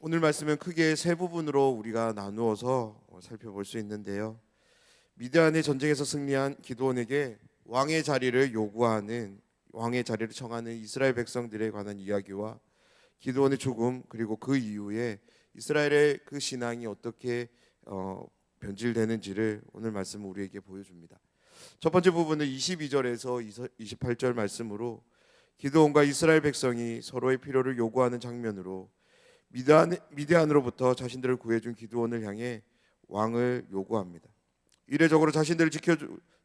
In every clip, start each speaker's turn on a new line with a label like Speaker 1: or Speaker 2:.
Speaker 1: 오늘 말씀은 크게 세 부분으로 우리가 나누어서 살펴볼 수 있는데요. 미디안의 전쟁에서 승리한 기드온에게 왕의 자리를 청하는 이스라엘 백성들에 관한 이야기와 기드온의 죽음, 그리고 그 이후에 이스라엘의 그 신앙이 어떻게 변질되는지를 오늘 말씀은 우리에게 보여줍니다. 첫 번째 부분은 22절에서 28절 말씀으로 기드온과 이스라엘 백성이 서로의 필요를 요구하는 장면으로 미디안으로부터 자신들을 구해준 기드온을 향해 왕을 요구합니다. 이례적으로 자신들을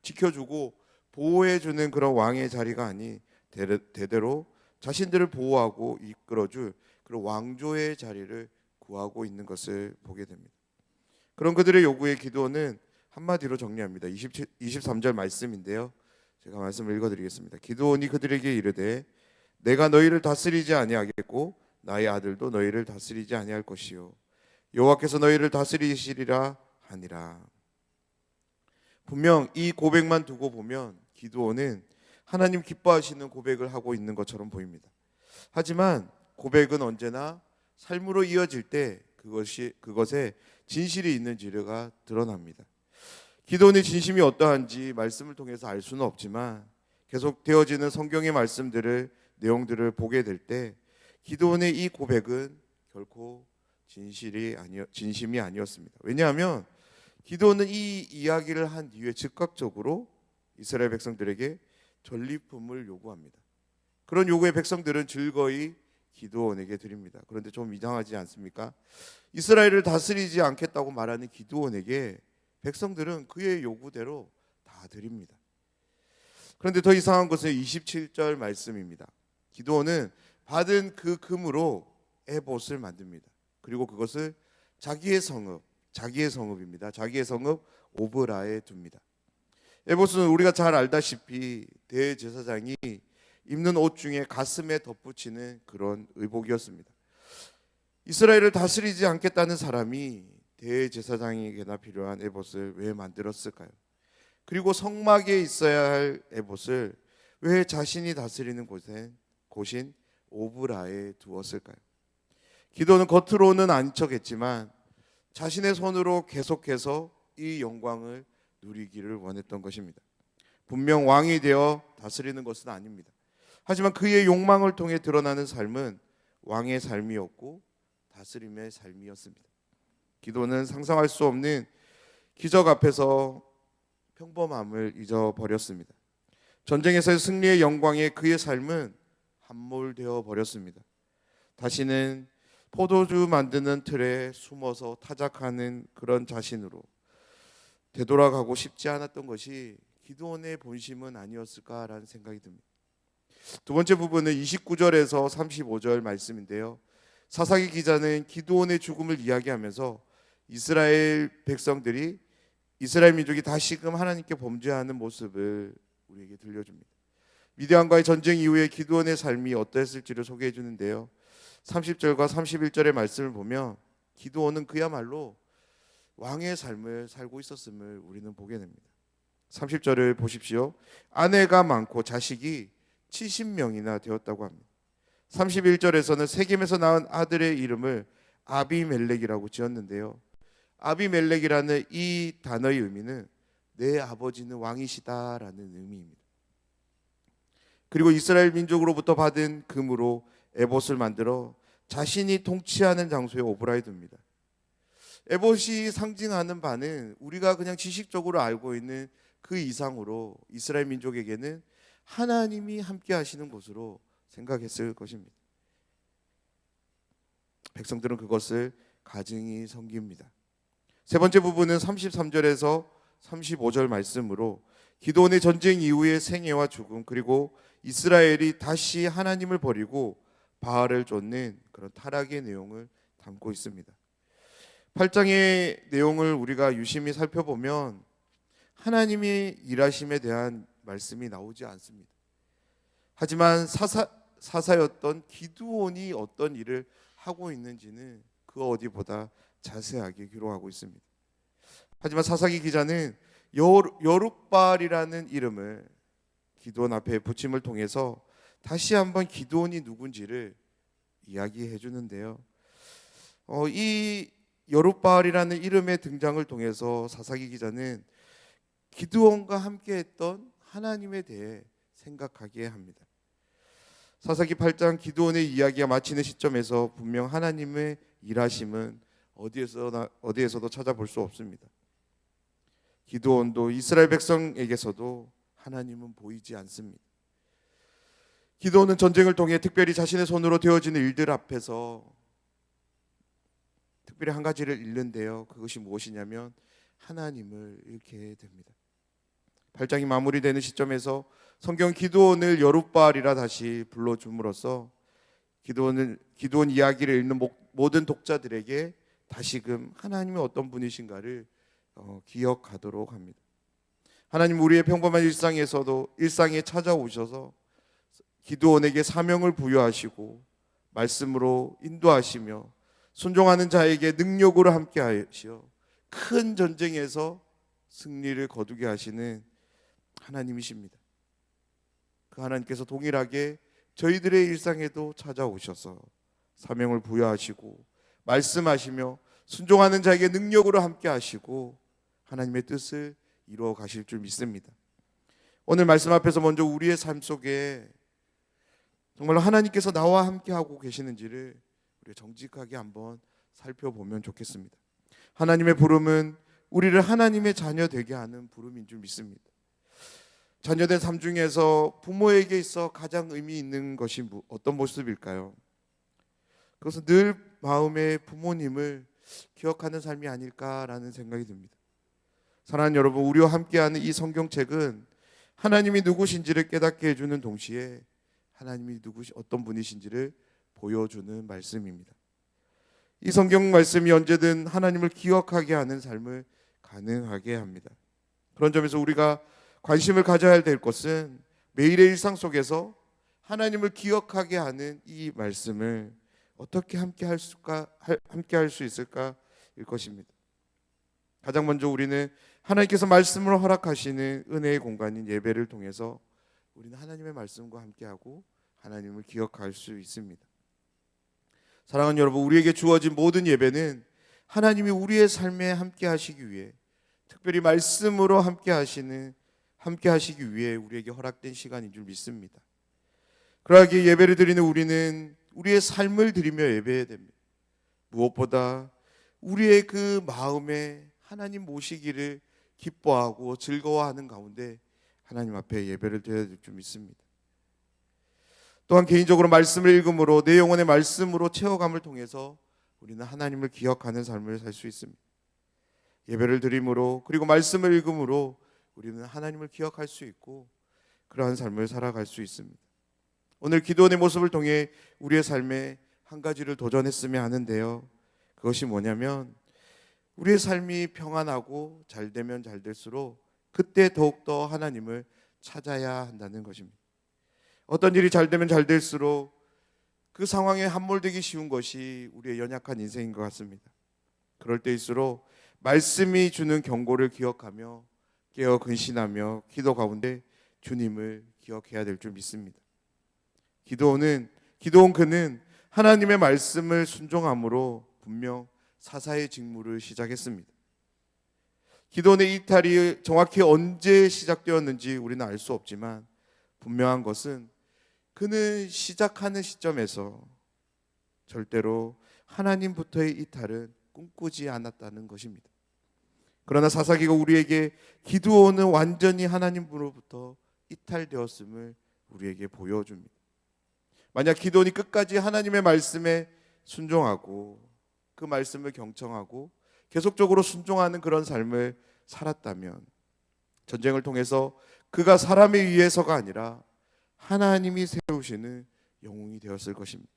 Speaker 1: 지켜주고 보호해주는 그런 왕의 자리가 아닌 대대로 자신들을 보호하고 이끌어줄 그런 왕조의 자리를 구하고 있는 것을 보게 됩니다. 그런 그들의 요구에 기드온은 한마디로 정리합니다. 23절 말씀인데요. 제가 말씀을 읽어드리겠습니다. 기드온이 그들에게 이르되 내가 너희를 다스리지 아니하겠고 나의 아들도 너희를 다스리지 아니할 것이요 여호와께서 너희를 다스리시리라 하니라. 분명 이 고백만 두고 보면 기드온은 하나님 기뻐하시는 고백을 하고 있는 것처럼 보입니다. 하지만 고백은 언제나 삶으로 이어질 때 그것에 진실이 있는지가 드러납니다. 기드온의 진심이 어떠한지 말씀을 통해서 알 수는 없지만 계속 되어지는 성경의 내용들을 보게 될 때 기드온의 이 고백은 결코 진심이 아니었습니다. 왜냐하면 기드온은 이 이야기를 한 뒤에 즉각적으로 이스라엘 백성들에게 전리품을 요구합니다. 그런 요구에 백성들은 즐거이 기드온에게 드립니다. 그런데 좀 이상하지 않습니까? 이스라엘을 다스리지 않겠다고 말하는 기드온에게 백성들은 그의 요구대로 다 드립니다. 그런데 더 이상한 것은 27절 말씀입니다. 기드온은 받은 그 금으로 에봇을 만듭니다. 그리고 그것을 자기의 성읍입니다. 자기의 성읍 오브라에 둡니다. 에봇은 우리가 잘 알다시피 대제사장이 입는 옷 중에 가슴에 덧붙이는 그런 의복이었습니다. 이스라엘을 다스리지 않겠다는 사람이 대제사장에게나 필요한 에봇을 왜 만들었을까요? 그리고 성막에 있어야 할 에봇을 왜 자신이 다스리는 곳인 오브라에 두었을까요? 기도는 겉으로는 아닌 척했지만 자신의 손으로 계속해서 이 영광을 누리기를 원했던 것입니다. 분명 왕이 되어 다스리는 것은 아닙니다. 하지만 그의 욕망을 통해 드러나는 삶은 왕의 삶이었고 다스림의 삶이었습니다. 기도는 상상할 수 없는 기적 앞에서 평범함을 잊어버렸습니다. 전쟁에서의 승리의 영광에 그의 삶은 함몰되어 버렸습니다. 다시는 포도주 만드는 틀에 숨어서 타작하는 그런 자신으로 되돌아가고 싶지 않았던 것이 기드온의 본심은 아니었을까라는 생각이 듭니다. 두 번째 부분은 29절에서 35절 말씀인데요. 사사기 기자는 기드온의 죽음을 이야기하면서 이스라엘 민족이 다시금 하나님께 범죄하는 모습을 우리에게 들려줍니다. 미디안과의 전쟁 이후에 기드온의 삶이 어떠했을지를 소개해 주는데요. 30절과 31절의 말씀을 보면 기드온은 그야말로 왕의 삶을 살고 있었음을 우리는 보게 됩니다. 30절을 보십시오. 아내가 많고 자식이 70명이나 되었다고 합니다. 31절에서는 세겜에서 낳은 아들의 이름을 아비멜렉이라고 지었는데요. 아비멜렉이라는 이 단어의 의미는 내 아버지는 왕이시다라는 의미입니다. 그리고 이스라엘 민족으로부터 받은 금으로 에봇을 만들어 자신이 통치하는 장소에 오브라에 둡니다. 에봇이 상징하는 바는 우리가 그냥 지식적으로 알고 있는 그 이상으로 이스라엘 민족에게는 하나님이 함께 하시는 곳으로 생각했을 것입니다. 백성들은 그것을 가증히 섬깁니다. 세 번째 부분은 33절에서 35절 말씀으로 기드온의 전쟁 이후의 생애와 죽음, 그리고 이스라엘이 다시 하나님을 버리고 바알을 쫓는 그런 타락의 내용을 담고 있습니다. 8장의 내용을 우리가 유심히 살펴보면 하나님의 일하심에 대한 말씀이 나오지 않습니다. 하지만 사사였던 기드온이 어떤 일을 하고 있는지는 그 어디보다 자세하게 기록하고 있습니다. 하지만 사사기 기자는 여룻바알이라는 이름을 기드온 앞에 붙임을 통해서 다시 한번 기드온이 누군지를 이야기해 주는데요. 이 여룻바알이라는 이름의 등장을 통해서 사사기 기자는 기드온과 함께했던 하나님에 대해 생각하게 합니다. 사사기 8장 기드온의 이야기가 마치는 시점에서 분명 하나님의 일하심은 어디에서도 찾아볼 수 없습니다. 기드온도 이스라엘 백성에게서도 하나님은 보이지 않습니다. 기드온은 전쟁을 통해 특별히 자신의 손으로 되어지는 일들 앞에서 특별히 한 가지를 잃는데요. 그것이 무엇이냐면 하나님을 잃게 됩니다. 8장이 마무리되는 시점에서 성경 기드온을 여룻바알이라 다시 불러줌으로써 기드온 이야기를 읽는 모든 독자들에게 다시금 하나님이 어떤 분이신가를 기억하도록 합니다. 하나님 우리의 평범한 일상에 찾아오셔서 기드온에게 사명을 부여하시고 말씀으로 인도하시며 순종하는 자에게 능력으로 함께 하시어 큰 전쟁에서 승리를 거두게 하시는 하나님이십니다. 그 하나님께서 동일하게 저희들의 일상에도 찾아오셔서 사명을 부여하시고 말씀하시며 순종하는 자에게 능력으로 함께 하시고 하나님의 뜻을 이루어 가실 줄 믿습니다. 오늘 말씀 앞에서 먼저 우리의 삶 속에 정말로 하나님께서 나와 함께 하고 계시는지를 우리 정직하게 한번 살펴보면 좋겠습니다. 하나님의 부름은 우리를 하나님의 자녀 되게 하는 부름인 줄 믿습니다. 자녀된 삶 중에서 부모에게 있어 가장 의미 있는 것이 어떤 모습일까요? 그것은 늘 마음에 부모님을 기억하는 삶이 아닐까라는 생각이 듭니다. 사랑하는 여러분, 우리와 함께하는 이 성경책은 하나님이 누구신지를 깨닫게 해주는 동시에 하나님이 어떤 분이신지를 보여주는 말씀입니다. 이 성경 말씀이 언제든 하나님을 기억하게 하는 삶을 가능하게 합니다. 그런 점에서 우리가 관심을 가져야 될 것은 매일의 일상 속에서 하나님을 기억하게 하는 이 말씀을 어떻게 함께 할 수 있을까일 것입니다. 가장 먼저 우리는 하나님께서 말씀을 허락하시는 은혜의 공간인 예배를 통해서 우리는 하나님의 말씀과 함께하고 하나님을 기억할 수 있습니다. 사랑하는 여러분, 우리에게 주어진 모든 예배는 하나님이 우리의 삶에 함께 하시기 위해, 특별히 말씀으로 함께 하시기 위해 우리에게 허락된 시간인 줄 믿습니다. 그러하기에 예배를 드리는 우리는 우리의 삶을 드리며 예배해야 됩니다. 무엇보다 우리의 그 마음에 하나님 모시기를 기뻐하고 즐거워하는 가운데 하나님 앞에 예배를 드려야 될 줄 믿습니다. 또한 개인적으로 말씀을 읽음으로 내 영혼의 말씀으로 채워감을 통해서 우리는 하나님을 기억하는 삶을 살 수 있습니다. 예배를 드림으로 그리고 말씀을 읽음으로 우리는 하나님을 기억할 수 있고 그러한 삶을 살아갈 수 있습니다. 오늘 기도원의 모습을 통해 우리의 삶에 한 가지를 도전했으면 하는데요. 그것이 뭐냐면 우리의 삶이 평안하고 잘 되면 잘 될수록 그때 더욱더 하나님을 찾아야 한다는 것입니다. 어떤 일이 잘 되면 잘 될수록 그 상황에 함몰되기 쉬운 것이 우리의 연약한 인생인 것 같습니다. 그럴 때일수록 말씀이 주는 경고를 기억하며 깨어 근신하며 기도 가운데 주님을 기억해야 될 줄 믿습니다. 기도온 그는 하나님의 말씀을 순종함으로 분명 사사의 직무를 시작했습니다. 기도원의 이탈이 정확히 언제 시작되었는지 우리는 알 수 없지만 분명한 것은 그는 시작하는 시점에서 절대로 하나님부터의 이탈은 꿈꾸지 않았다는 것입니다. 그러나 사사기가 우리에게 기드온은 완전히 하나님으로부터 이탈되었음을 우리에게 보여줍니다. 만약 기드온이 끝까지 하나님의 말씀에 순종하고 그 말씀을 경청하고 계속적으로 순종하는 그런 삶을 살았다면 전쟁을 통해서 그가 사람에 의해서가 아니라 하나님이 세우시는 영웅이 되었을 것입니다.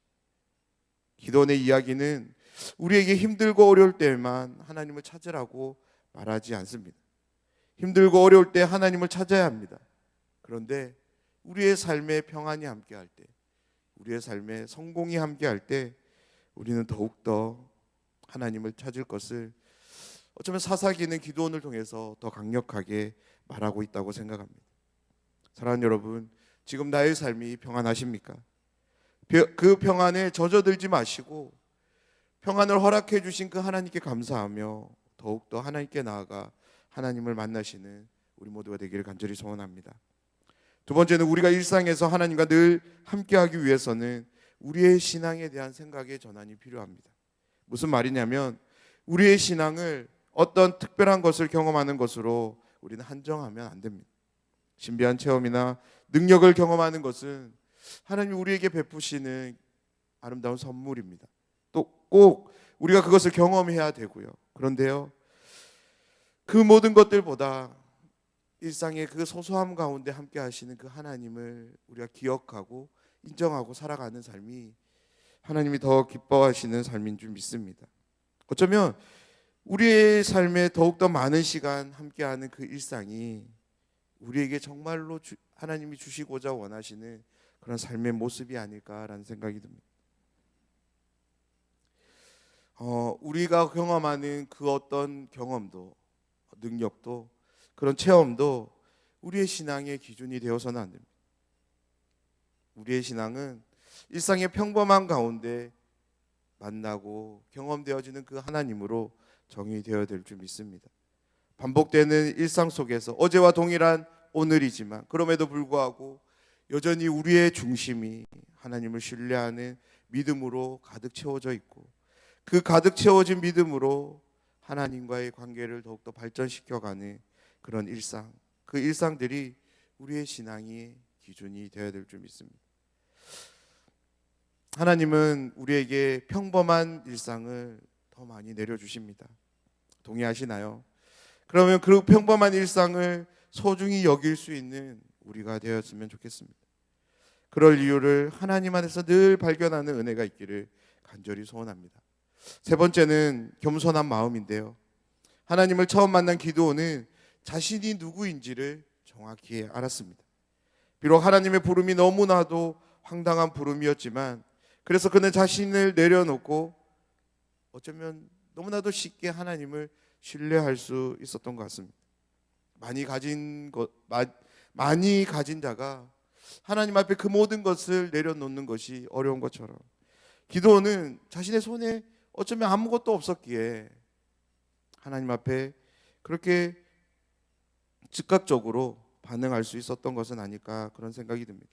Speaker 1: 기도원의 이야기는 우리에게 힘들고 어려울 때만 하나님을 찾으라고 말하지 않습니다. 힘들고 어려울 때 하나님을 찾아야 합니다. 그런데 우리의 삶에 평안이 함께할 때, 우리의 삶에 성공이 함께할 때 우리는 더욱더 하나님을 찾을 것을 어쩌면 사사기는 기도원을 통해서 더 강력하게 말하고 있다고 생각합니다. 사랑하는 여러분, 지금 나의 삶이 평안하십니까? 그 평안에 젖어들지 마시고 평안을 허락해 주신 그 하나님께 감사하며 더욱더 하나님께 나아가 하나님을 만나시는 우리 모두가 되기를 간절히 소원합니다. 두 번째는 우리가 일상에서 하나님과 늘 함께하기 위해서는 우리의 신앙에 대한 생각의 전환이 필요합니다. 무슨 말이냐면 우리의 신앙을 어떤 특별한 것을 경험하는 것으로 우리는 한정하면 안 됩니다. 신비한 체험이나 능력을 경험하는 것은 하나님이 우리에게 베푸시는 아름다운 선물입니다. 또 꼭 우리가 그것을 경험해야 되고요. 그런데요, 그 모든 것들보다 일상의 그 소소함 가운데 함께 하시는 그 하나님을 우리가 기억하고 인정하고 살아가는 삶이 하나님이 더 기뻐하시는 삶인 줄 믿습니다. 어쩌면 우리의 삶에 더욱더 많은 시간 함께하는 그 일상이 우리에게 정말로 하나님이 주시고자 원하시는 그런 삶의 모습이 아닐까라는 생각이 듭니다. 우리가 경험하는 그 어떤 경험도 능력도 그런 체험도 우리의 신앙의 기준이 되어서는 안 됩니다. 우리의 신앙은 일상의 평범한 가운데 만나고 경험되어지는 그 하나님으로 정의되어야 될 줄 믿습니다. 반복되는 일상 속에서 어제와 동일한 오늘이지만 그럼에도 불구하고 여전히 우리의 중심이 하나님을 신뢰하는 믿음으로 가득 채워져 있고 그 가득 채워진 믿음으로 하나님과의 관계를 더욱더 발전시켜가는 그런 일상, 그 일상들이 우리의 신앙의 기준이 되어야 될 줄 믿습니다. 하나님은 우리에게 평범한 일상을 더 많이 내려주십니다. 동의하시나요? 그러면 그 평범한 일상을 소중히 여길 수 있는 우리가 되었으면 좋겠습니다. 그럴 이유를 하나님 안에서 늘 발견하는 은혜가 있기를 간절히 소원합니다. 세 번째는 겸손한 마음인데요. 하나님을 처음 만난 기드온은 자신이 누구인지를 정확히 알았습니다. 비록 하나님의 부름이 너무나도 황당한 부름이었지만 그래서 그는 자신을 내려놓고 어쩌면 너무나도 쉽게 하나님을 신뢰할 수 있었던 것 같습니다. 많이 가진 자가 하나님 앞에 그 모든 것을 내려놓는 것이 어려운 것처럼 기드온은 자신의 손에 어쩌면 아무것도 없었기에 하나님 앞에 그렇게 즉각적으로 반응할 수 있었던 것은 아닐까 그런 생각이 듭니다.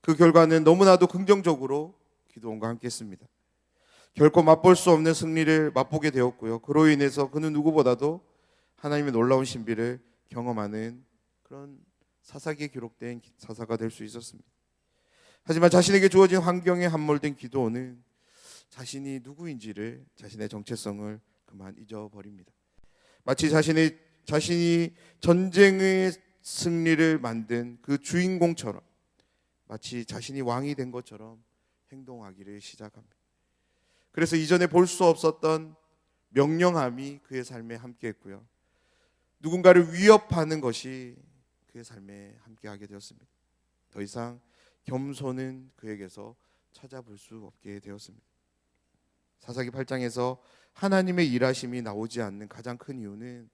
Speaker 1: 그 결과는 너무나도 긍정적으로 기드온과 함께 했습니다. 결코 맛볼 수 없는 승리를 맛보게 되었고요. 그로 인해서 그는 누구보다도 하나님의 놀라운 신비를 경험하는 그런 사사기에 기록된 사사가 될 수 있었습니다. 하지만 자신에게 주어진 환경에 함몰된 기드온은 자신이 누구인지를, 자신의 정체성을 그만 잊어버립니다. 마치 자신이 전쟁의 승리를 만든 그 주인공처럼, 마치 자신이 왕이 된 것처럼 행동하기를 시작합니다. 그래서 이전에 볼 수 없었던 명령함이 그의 삶에 함께했고요. 누군가를 위협하는 것이 그의 삶에 함께하게 되었습니다. 더 이상 겸손은 그에게서 찾아볼 수 없게 되었습니다. 사사기 8장에서 하나님의 일하심이 나오지 않는 가장 큰 이유는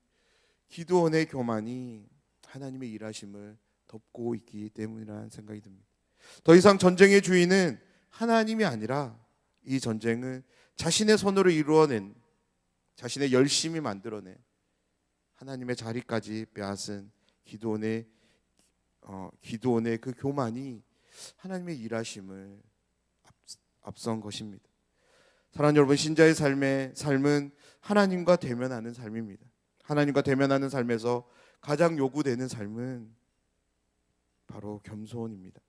Speaker 1: 기드온의 교만이 하나님의 일하심을 덮고 있기 때문이라는 생각이 듭니다. 더 이상 전쟁의 주인은 하나님이 아니라 이 전쟁은 자신의 손으로 이루어낸, 자신의 열심히 만들어낸 하나님의 자리까지 빼앗은 기드온의 그 교만이 하나님의 일하심을 앞선 것입니다. 사랑하는 여러분, 신자의 삶은 하나님과 대면하는 삶입니다. 하나님과 대면하는 삶에서 가장 요구되는 삶은 바로 겸손입니다.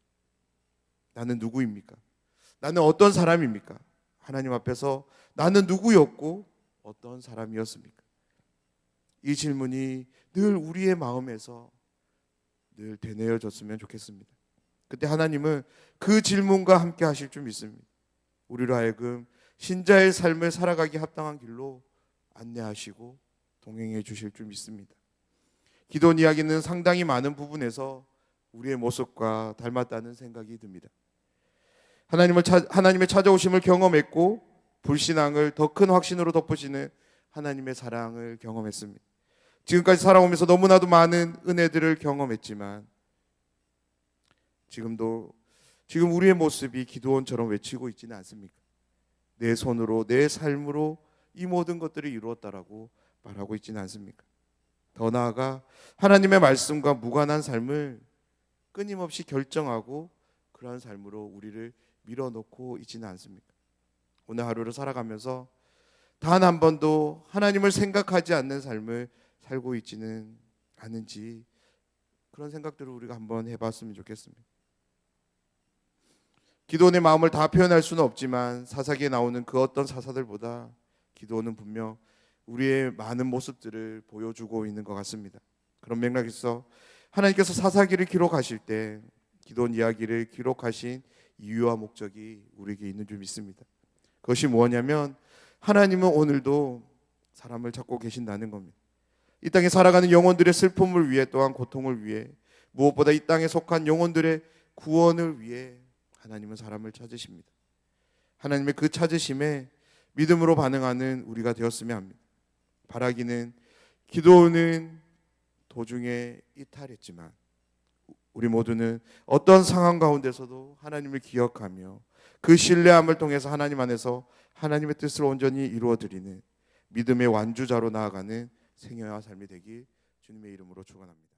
Speaker 1: 나는 누구입니까? 나는 어떤 사람입니까? 하나님 앞에서 나는 누구였고 어떤 사람이었습니까? 이 질문이 늘 우리의 마음에서 늘 되뇌어졌으면 좋겠습니다. 그때 하나님은 그 질문과 함께 하실 줄 믿습니다. 우리로 하여금 신자의 삶을 살아가기 합당한 길로 안내하시고 동행해 주실 줄 믿습니다. 기도원 이야기는 상당히 많은 부분에서 우리의 모습과 닮았다는 생각이 듭니다. 하나님의 찾아오심을 경험했고 불신앙을 더 큰 확신으로 덮으시는 하나님의 사랑을 경험했습니다. 지금까지 살아오면서 너무나도 많은 은혜들을 경험했지만 지금 우리의 모습이 기드온처럼 외치고 있지는 않습니까? 내 손으로 내 삶으로 이 모든 것들을 이루었다라고 말하고 있지는 않습니까? 더 나아가 하나님의 말씀과 무관한 삶을 끊임없이 결정하고 그러한 삶으로 우리를 밀어넣고 있지는 않습니까? 오늘 하루를 살아가면서 단 한 번도 하나님을 생각하지 않는 삶을 살고 있지는 않은지 그런 생각들을 우리가 한번 해봤으면 좋겠습니다. 기도원의 마음을 다 표현할 수는 없지만 사사기에 나오는 그 어떤 사사들보다 기도원은 분명 우리의 많은 모습들을 보여주고 있는 것 같습니다. 그런 맥락에서 하나님께서 사사기를 기록하실 때 기도원 이야기를 기록하신 이유와 목적이 우리에게 있는 줄 믿습니다. 그것이 무엇이냐면 하나님은 오늘도 사람을 찾고 계신다는 겁니다. 이 땅에 살아가는 영혼들의 슬픔을 위해 또한 고통을 위해 무엇보다 이 땅에 속한 영혼들의 구원을 위해 하나님은 사람을 찾으십니다. 하나님의 그 찾으심에 믿음으로 반응하는 우리가 되었으면 합니다. 바라기는 기도는 도중에 이탈했지만 우리 모두는 어떤 상황 가운데서도 하나님을 기억하며 그 신뢰함을 통해서 하나님 안에서 하나님의 뜻을 온전히 이루어드리는 믿음의 완주자로 나아가는 생애와 삶이 되길 주님의 이름으로 축원합니다.